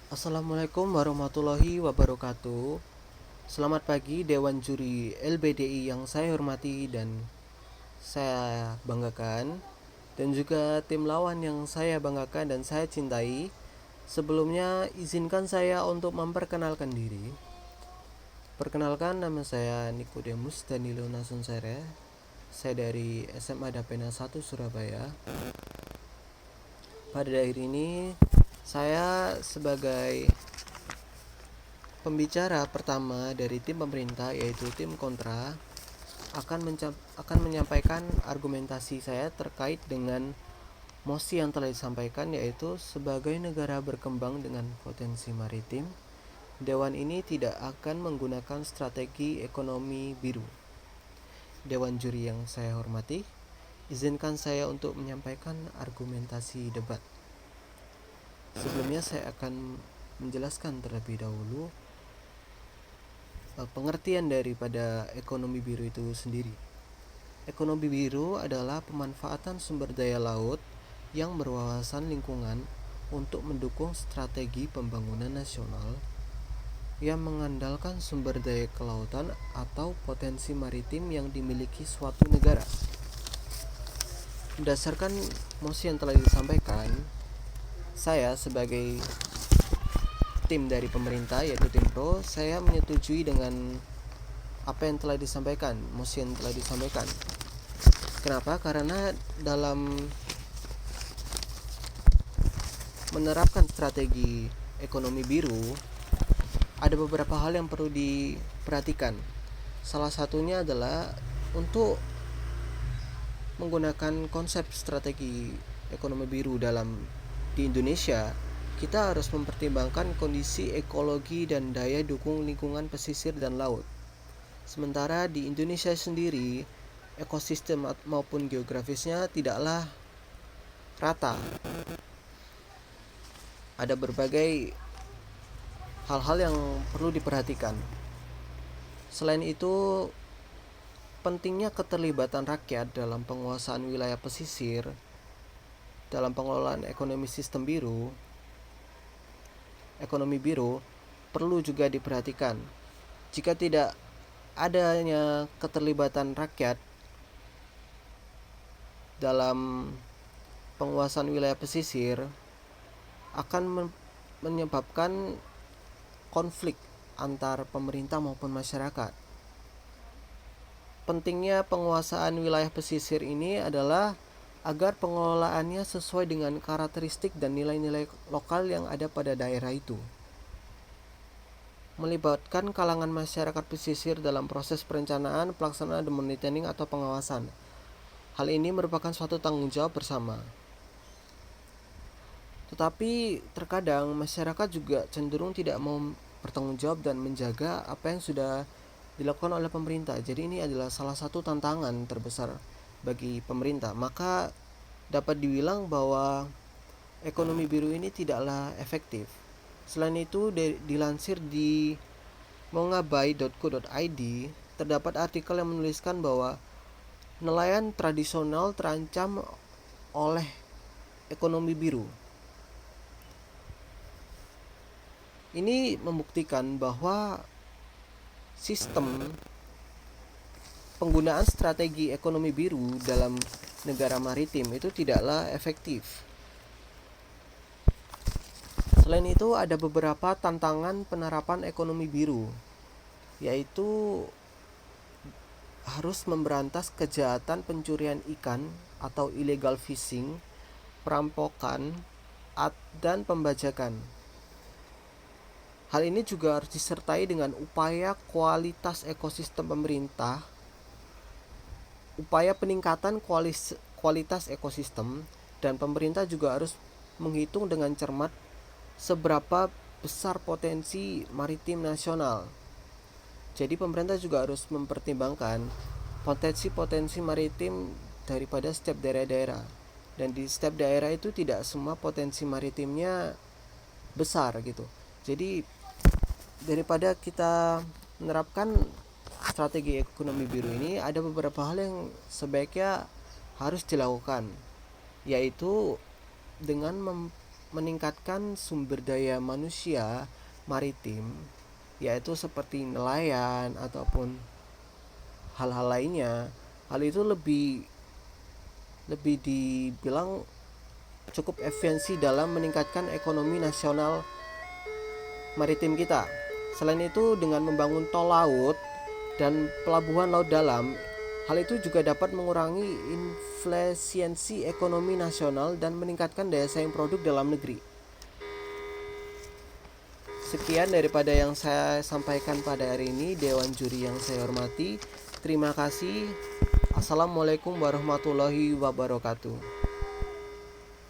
Assalamualaikum warahmatullahi wabarakatuh. Selamat pagi Dewan Juri LBDI yang saya hormati dan saya banggakan, dan juga tim lawan yang saya banggakan dan saya cintai. Sebelumnya izinkan saya untuk memperkenalkan diri. Perkenalkan, nama saya Nikodemus Danilo Nasunsere. Saya dari SMA Dapena 1 Surabaya. Pada akhir ini saya sebagai pembicara pertama dari tim pemerintah, yaitu tim kontra, akan menyampaikan argumentasi saya terkait dengan mosi yang telah disampaikan, yaitu sebagai negara berkembang dengan potensi maritim, Dewan ini tidak akan menggunakan strategi ekonomi biru. Dewan juri yang saya hormati, izinkan saya untuk menyampaikan argumentasi debat. Sebelumnya saya akan menjelaskan terlebih dahulu pengertian daripada ekonomi biru itu sendiri. Ekonomi biru adalah pemanfaatan sumber daya laut yang berwawasan lingkungan untuk mendukung strategi pembangunan nasional yang mengandalkan sumber daya kelautan atau potensi maritim yang dimiliki suatu negara. Berdasarkan mosi yang telah disampaikan, saya sebagai tim dari pemerintah, yaitu tim pro, saya menyetujui dengan apa yang telah disampaikan, mosi yang telah disampaikan. Kenapa? Karena dalam menerapkan strategi ekonomi biru ada beberapa hal yang perlu diperhatikan. Salah satunya adalah untuk menggunakan konsep strategi ekonomi biru di Indonesia, kita harus mempertimbangkan kondisi ekologi dan daya dukung lingkungan pesisir dan laut. Sementara di Indonesia sendiri, ekosistem maupun geografisnya tidaklah rata. Ada berbagai hal-hal yang perlu diperhatikan. Selain itu, pentingnya keterlibatan rakyat dalam penguasaan wilayah pesisir dalam pengelolaan ekonomi biru perlu juga diperhatikan. Jika tidak adanya keterlibatan rakyat dalam penguasaan wilayah pesisir, akan menyebabkan konflik antar pemerintah maupun masyarakat. Pentingnya penguasaan wilayah pesisir ini adalah agar pengelolaannya sesuai dengan karakteristik dan nilai-nilai lokal yang ada pada daerah itu. Melibatkan kalangan masyarakat pesisir dalam proses perencanaan, pelaksanaan, dan monitoring atau pengawasan. Hal ini merupakan suatu tanggung jawab bersama. Tetapi terkadang masyarakat juga cenderung tidak mau bertanggung jawab dan menjaga apa yang sudah dilakukan oleh pemerintah. Jadi ini adalah salah satu tantangan terbesar bagi pemerintah. Maka dapat dibilang bahwa ekonomi biru ini tidaklah efektif. Selain itu, dilansir di mongabai.co.id, terdapat artikel yang menuliskan bahwa nelayan tradisional terancam oleh ekonomi biru. Ini membuktikan bahwa sistem penggunaan strategi ekonomi biru dalam negara maritim itu tidaklah efektif. Selain itu, ada beberapa tantangan penerapan ekonomi biru, yaitu harus memberantas kejahatan pencurian ikan atau illegal fishing, perampokan, dan pembajakan. Hal ini juga harus disertai dengan upaya kualitas ekosistem pemerintah, upaya peningkatan kualitas ekosistem, dan pemerintah juga harus menghitung dengan cermat seberapa besar potensi maritim nasional. Jadi pemerintah juga harus mempertimbangkan potensi-potensi maritim daripada setiap daerah-daerah. Dan di setiap daerah itu tidak semua potensi maritimnya besar gitu. Jadi daripada kita menerapkan strategi ekonomi biru ini, ada beberapa hal yang sebaiknya harus dilakukan, yaitu dengan meningkatkan sumber daya manusia maritim, yaitu seperti nelayan ataupun hal-hal lainnya, hal itu lebih dibilang cukup efisiensi dalam meningkatkan ekonomi nasional maritim kita. Selain itu, dengan membangun tol laut dan pelabuhan laut dalam, hal itu juga dapat mengurangi inflasiensi ekonomi nasional dan meningkatkan daya saing produk dalam negeri. Sekian daripada yang saya sampaikan pada hari ini, Dewan Juri yang saya hormati. Terima kasih. Assalamualaikum warahmatullahi wabarakatuh.